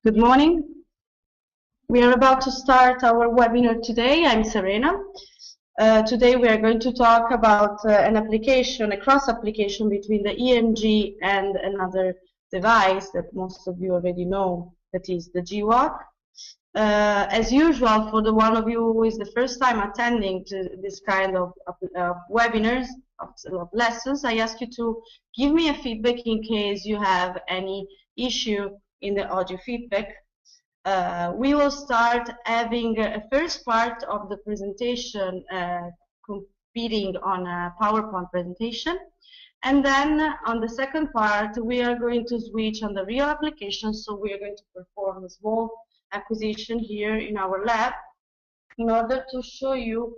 Good morning. We are about to start our webinar today. I'm Serena. Today we are going to talk about an application, a cross application between the EMG and another device that most of you already know, that is the GWalk. As usual, for the one of you who is the first time attending to this kind of webinars, of lessons, I ask you to give me a feedback in case you have any issue in the audio feedback. We will start having a first part of the presentation competing on a PowerPoint presentation, and then on the second part we are going to switch on the real application. So we are going to perform a small acquisition here in our lab in order to show you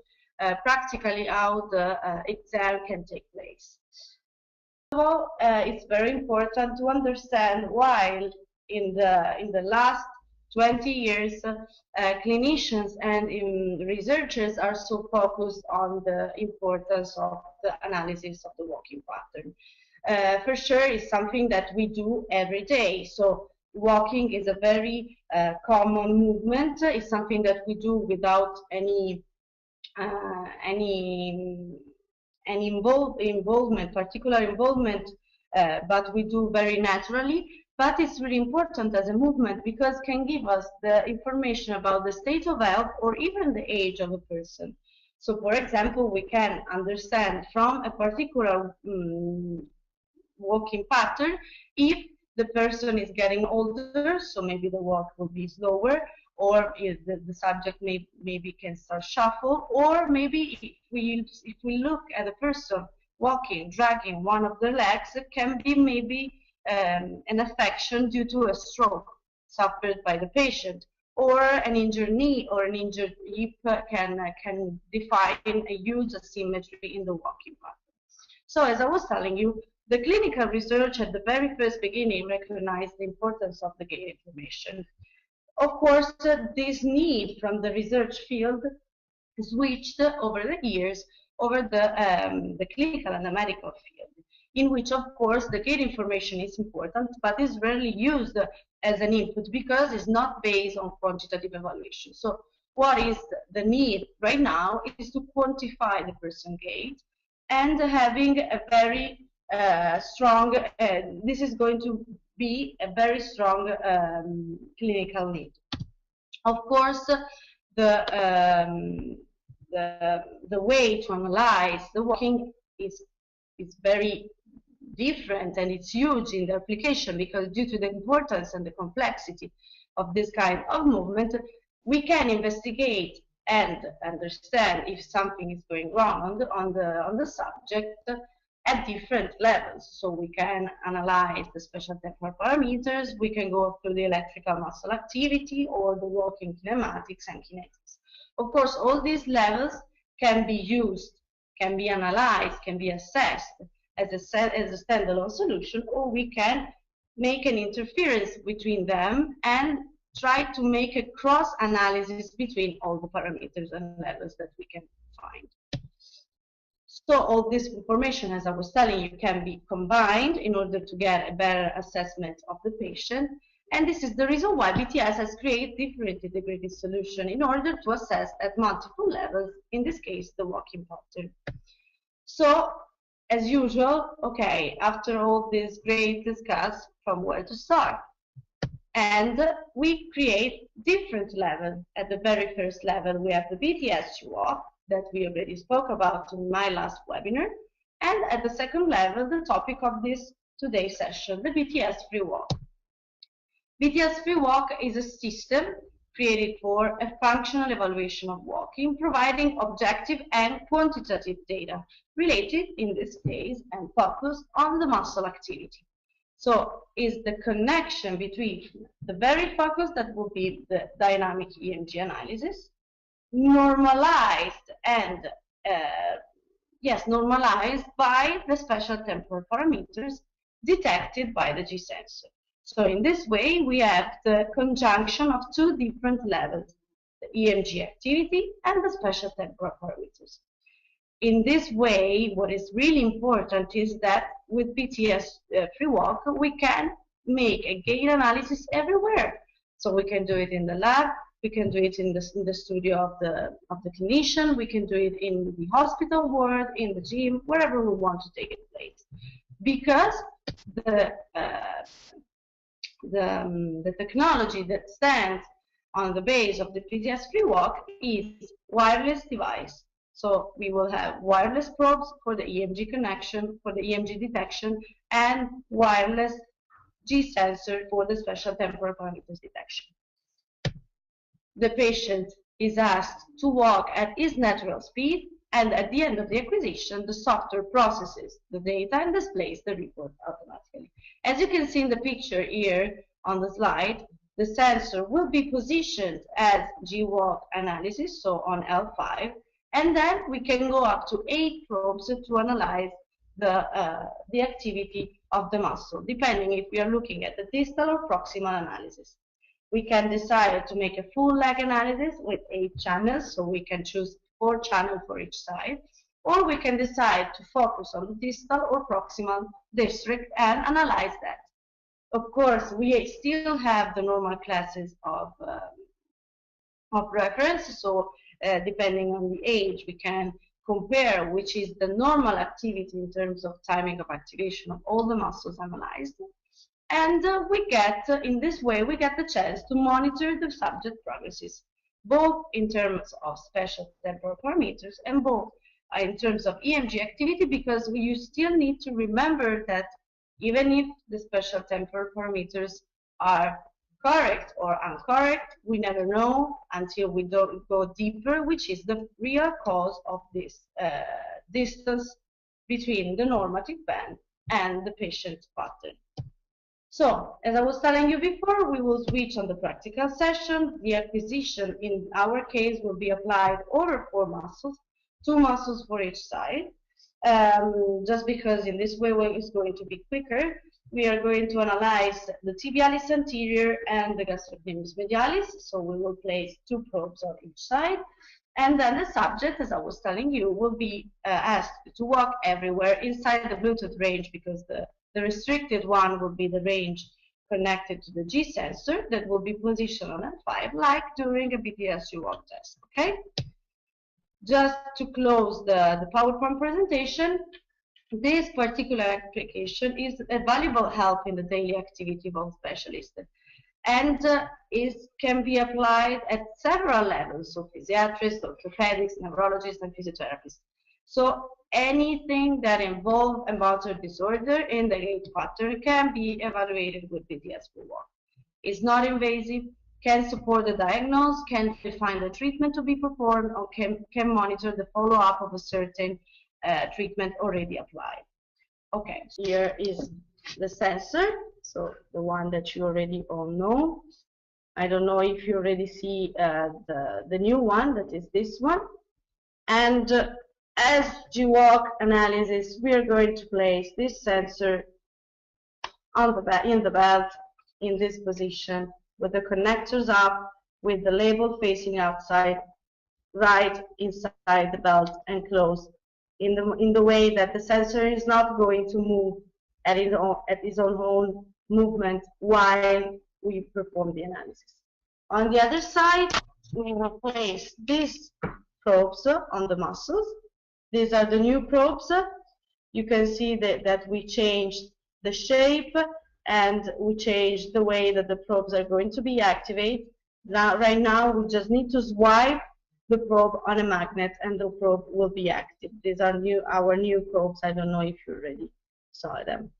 practically how the exam can take place. First of all, it's very important to understand why in the last 20 years clinicians and researchers are so focused on the importance of the analysis of the walking pattern. For sure, it's something that we do every day. So walking is a very common movement. It's something that we do without any involvement, particular involvement, but we do very naturally. But it's really important as a movement because it can give us the information about the state of health or even the age of a person. So, for example, we can understand from a particular walking pattern if the person is getting older, so maybe the walk will be slower, or if the subject maybe can start shuffle, or maybe if we look at a person walking, dragging one of their legs, it can be maybe an affection due to a stroke suffered by the patient, or an injured knee or an injured hip can define a huge asymmetry in the walking pattern. So as I was telling you, the clinical research at the very first beginning recognized the importance of the gait information. Of course, this need from the research field switched over the years over the clinical and the medical field, in which, of course, the gait information is important, but is rarely used as an input because it's not based on quantitative evaluation. So what is the need right now is to quantify the person gait, and having a very strong, this is going to be a very strong clinical need. Of course, the way to analyze the walking is very different, and it's huge in the application because due to the importance and the complexity of this kind of movement, we can investigate and understand if something is going wrong on the subject at different levels. So we can analyze the special temporal parameters, we can go through the electrical muscle activity or the walking kinematics and kinetics. Of course, all these levels can be used, can be analyzed, can be assessed as a standalone solution, or we can make an interference between them and try to make a cross-analysis between all the parameters and levels that we can find. So all this information, as I was telling you, can be combined in order to get a better assessment of the patient. And this is the reason why BTS has created different integrated solutions in order to assess at multiple levels, in this case, the walking pattern. So, as usual, okay, after all this great discuss from where to start. And we create different levels. At the very first level, we have the BTS GWalk that we already spoke about in my last webinar. And at the second level, the topic of this today's session, the BTS FREEEMG. BTS FREEEMG is a system created for a functional evaluation of walking, providing objective and quantitative data related, in this case, and focused on the muscle activity. So is the connection between the very focus that will be the dynamic EMG analysis, normalized and normalized by the special temporal parameters detected by the G sensor. So in this way, we have the conjunction of two different levels, the EMG activity and the special temporal parameters. In this way, what is really important is that with BTS FREEEMG, we can make a gait analysis everywhere. So we can do it in the lab, we can do it in the studio of the clinician, we can do it in the hospital ward, in the gym, wherever we want to take it place. Because the technology that stands on the base of the PDS Free Walk is wireless device. So we will have wireless probes for the EMG connection, for the EMG detection, and wireless G sensor for the special temporal parameters detection. The patient is asked to walk at his natural speed, and at the end of the acquisition, the software processes the data and displays the report automatically. As you can see in the picture here on the slide, the sensor will be positioned as G-walk analysis, so on L5, and then we can go up to 8 probes to analyze the activity of the muscle, depending if we are looking at the distal or proximal analysis. We can decide to make a full leg analysis with 8 channels, so we can choose 4 channels for each side, or we can decide to focus on the distal or proximal district and analyze that. Of course, we still have the normal classes of reference, so depending on the age, we can compare which is the normal activity in terms of timing of activation of all the muscles analyzed. And we get, in this way, we get the chance to monitor the subject progresses, both in terms of special temporal parameters and both in terms of EMG activity, because you still need to remember that even if the special temporal parameters are correct or incorrect, we never know until we don't go deeper, which is the real cause of this distance between the normative band and the patient pattern. So, as I was telling you before, we will switch on the practical session. The acquisition in our case will be applied over 4 muscles, 2 muscles for each side. Just because in this way it's going to be quicker. We are going to analyze the tibialis anterior and the gastrocnemius medialis. So we will place 2 probes on each side. And then the subject, as I was telling you, will be asked to walk everywhere inside the Bluetooth range, because the restricted one will be the range connected to the G sensor that will be positioned on L5, like during a BTSU walk test. Okay? Just to close the PowerPoint presentation, this particular application is a valuable help in the daily activity of specialists, and can be applied at several levels, so physiatrists, orthopedics, neurologists, and physiotherapists. So anything that involves a motor disorder in the gait pattern can be evaluated with BTS Free Walk. It's not invasive, can support the diagnosis, can define the treatment to be performed, or can monitor the follow-up of a certain treatment already applied. Okay, here is the sensor, so the one that you already all know. I don't know if you already see the new one, that is this one. And as G-walk analysis, we are going to place this sensor on in the belt in this position, with the connectors up, with the label facing outside, right inside the belt and closed in the way that the sensor is not going to move at its own movement while we perform the analysis. On the other side, we will place these probes on the muscles. These are the new probes. You can see that we changed the shape and we changed the way that the probes are going to be activated. Now, right now, we just need to swipe the probe on a magnet and the probe will be active. These are our new probes. I don't know if you already saw them.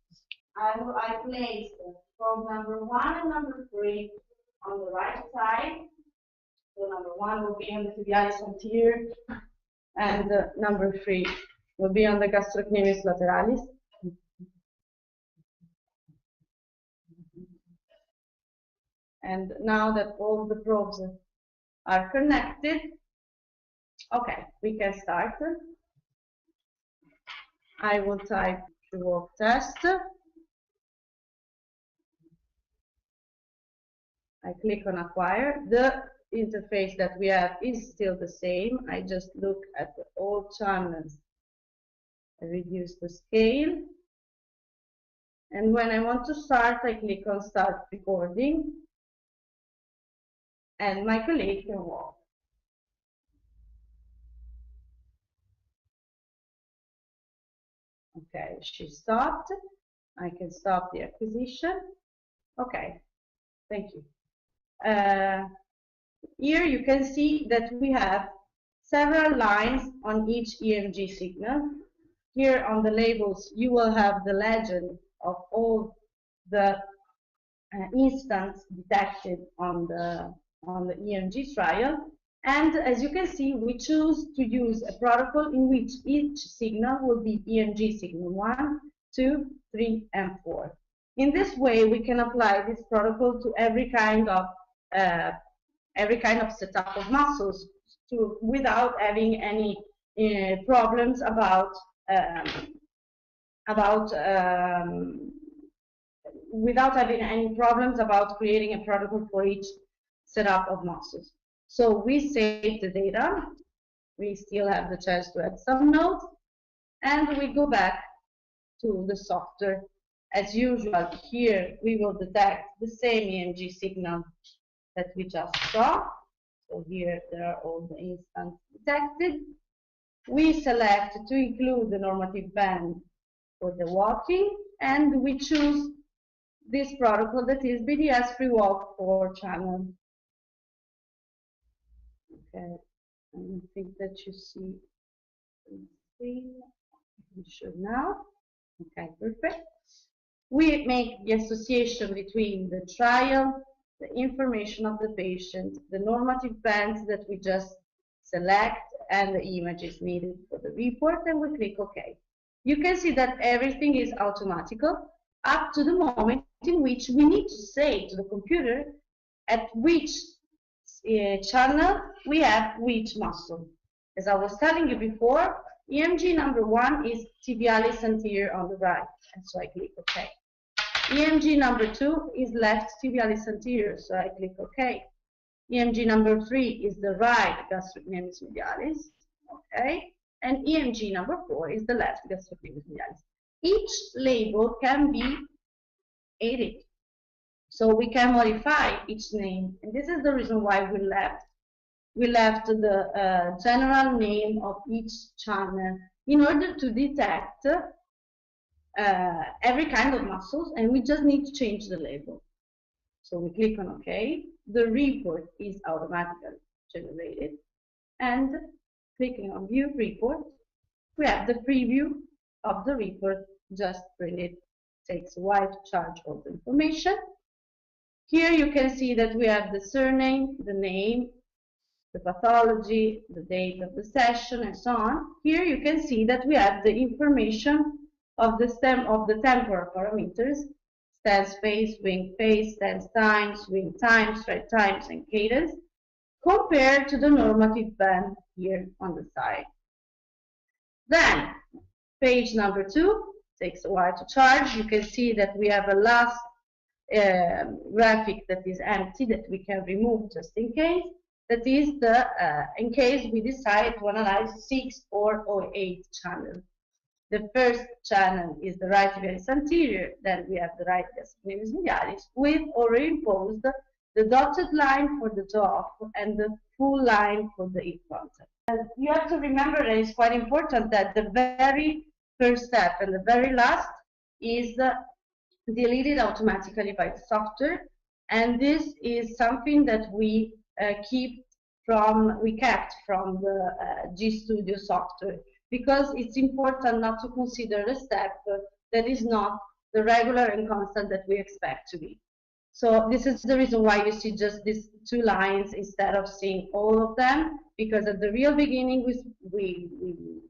I placed probe number 1 and number 3 on the right side. So number 1 will be on the tibialis anterior, and number 3 will be on the gastrocnemius lateralis. And now that all the probes are connected, okay, we can start. I will type the walk test. I click on acquire. The interface that we have is still the same. I just look at all channels. I reduce the scale. And when I want to start, I click on start recording. and my colleague can walk. Okay, she stopped. I can stop the acquisition. Okay, thank you. Here you can see that we have several lines on each EMG signal. Here on the labels you will have the legend of all the instants detected on the EMG trial. And as you can see, we choose to use a protocol in which each signal will be EMG signal 1, 2, 3, and 4. In this way, we can apply this protocol to every kind of setup of muscles without having any problems about creating a protocol for each setup of muscles. So we save the data. We still have the chance to add some notes, and we go back to the software. As usual, here we will detect the same EMG signal that we just saw. So here there are all the instants detected. We select to include the normative band for the walking, and we choose this protocol that is BDS free walk 4 channel. Okay, I think that you see the screen. You should now. Okay, perfect. We make the association between the trial, the information of the patient, the normative bands that we just select, and the images needed for the report, and we click OK. You can see that everything is automatical up to the moment in which we need to say to the computer at which channel we have which muscle. As I was telling you before, EMG number 1 is tibialis anterior on the right, and so I click OK. EMG number 2 is left tibialis anterior, so I click OK. EMG number 3 is the right gastrocnemius medialis, okay, and EMG number 4 is the left gastrocnemius medialis. Each label can be edited, so we can modify each name, and this is the reason why we left the general name of each channel in order to detect every kind of muscles, and we just need to change the label. So we click on OK. The report is automatically generated, and clicking on View Report, we have the preview of the report just printed. Takes a while to charge all the information. Here you can see that we have the surname, the name, the pathology, the date of the session, and so on. Here you can see that we have the information of the temporal parameters: stance phase, swing phase, stance time, swing time, stride times, and cadence, compared to the normative band here on the side. Then, page number 2 takes a while to charge. You can see that we have a last graphic that is empty that we can remove just in case. That is in case we decide to analyze 6 or 8 channels. The first channel is the right tibialis anterior, then we have the right gastrocnemius medialis with already imposed the dotted line for the jaw and the full line for the hip contact. You have to remember that it's quite important that the very first step and the very last is deleted automatically by the software, and this is something that we kept from the GStudio software, because it's important not to consider a step that is not the regular and constant that we expect to be. So this is the reason why you see just these 2 lines instead of seeing all of them, because at the real beginning we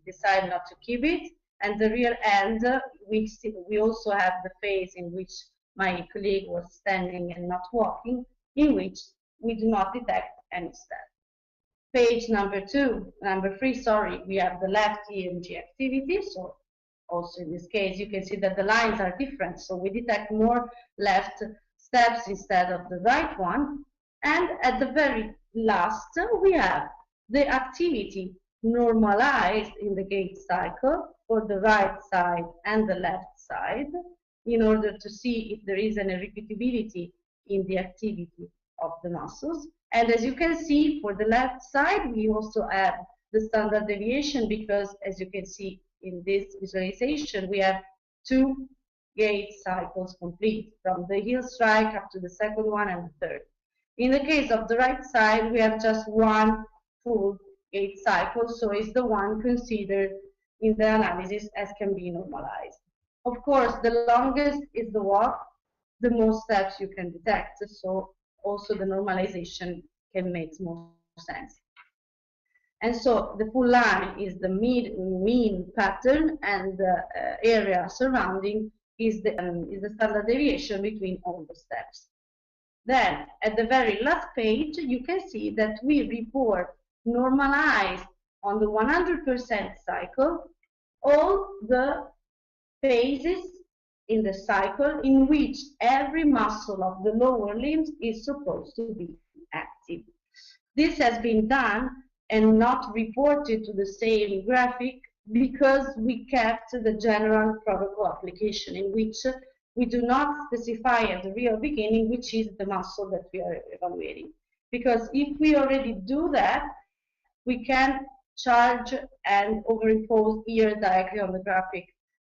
decide not to keep it, and the real end we also have the phase in which my colleague was standing and not walking, in which we do not detect any step. Page number 3, sorry, we have the left EMG activity. So also in this case, you can see that the lines are different. So we detect more left steps instead of the right one. And at the very last, we have the activity normalized in the gait cycle for the right side and the left side, in order to see if there is any repeatability in the activity of the muscles. And as you can see, for the left side, we also add the standard deviation because, as you can see in this visualization, we have 2 gate cycles complete, from the heel strike up to the second one and the third. In the case of the right side, we have just 1 full gate cycle, so it's the one considered in the analysis as can be normalized. Of course, the longest is the walk, the most steps you can detect, so also the normalization can make more sense. And so the full line is the mean pattern, and the area surrounding is the standard deviation between all the steps. Then, at the very last page, you can see that we report normalized on the 100% cycle all the phases in the cycle in which every muscle of the lower limbs is supposed to be active. This has been done and not reported to the same graphic because we kept the general protocol application, in which we do not specify at the real beginning which is the muscle that we are evaluating. Because if we already do that, we can charge and overimpose here directly on the graphic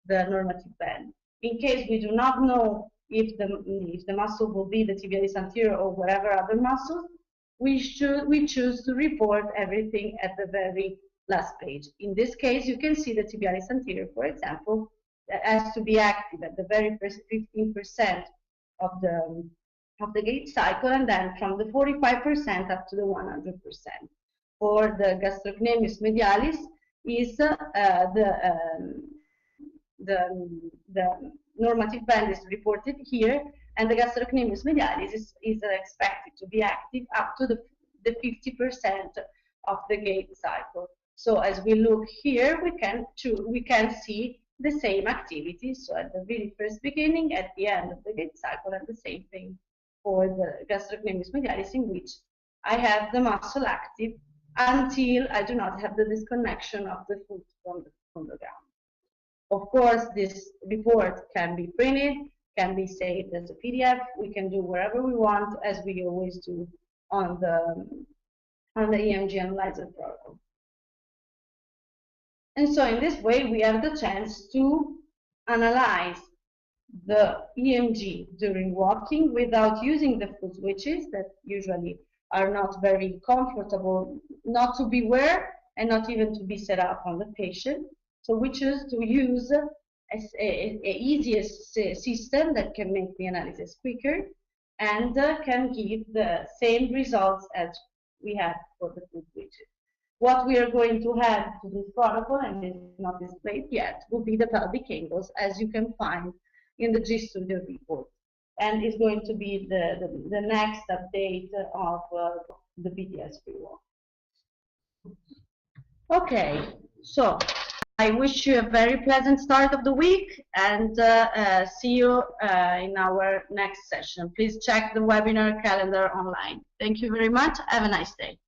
the normative band. In case we do not know if the muscle will be the tibialis anterior or whatever other muscle, we choose to report everything at the very last page. In this case, you can see the tibialis anterior, for example, that has to be active at the very first 15% of the gait cycle, and then from the 45% up to the 100%. For the gastrocnemius medialis, is the normative band is reported here, and the gastrocnemius medialis is expected to be active up to the 50% of the gait cycle. So as we look here, we can see the same activity. So at the very first beginning, at the end of the gait cycle, and the same thing for the gastrocnemius medialis, in which I have the muscle active until I do not have the disconnection of the foot from the ground. Of course, this report can be printed, can be saved as a PDF. We can do wherever we want, as we always do on the EMG analyzer protocol. And so in this way, we have the chance to analyze the EMG during walking without using the foot switches that usually are not very comfortable, not to be wear and not even to be set up on the patient. So we choose to use an easiest system that can make the analysis quicker and can give the same results as we had for the foot switches. What we are going to add to this protocol, and is not displayed yet, will be the pelvic angles, as you can find in the G-Studio report. And it's going to be the next update of the PTS free walk. Okay, so I wish you a very pleasant start of the week, and see you in our next session. Please check the webinar calendar online. Thank you very much. Have a nice day.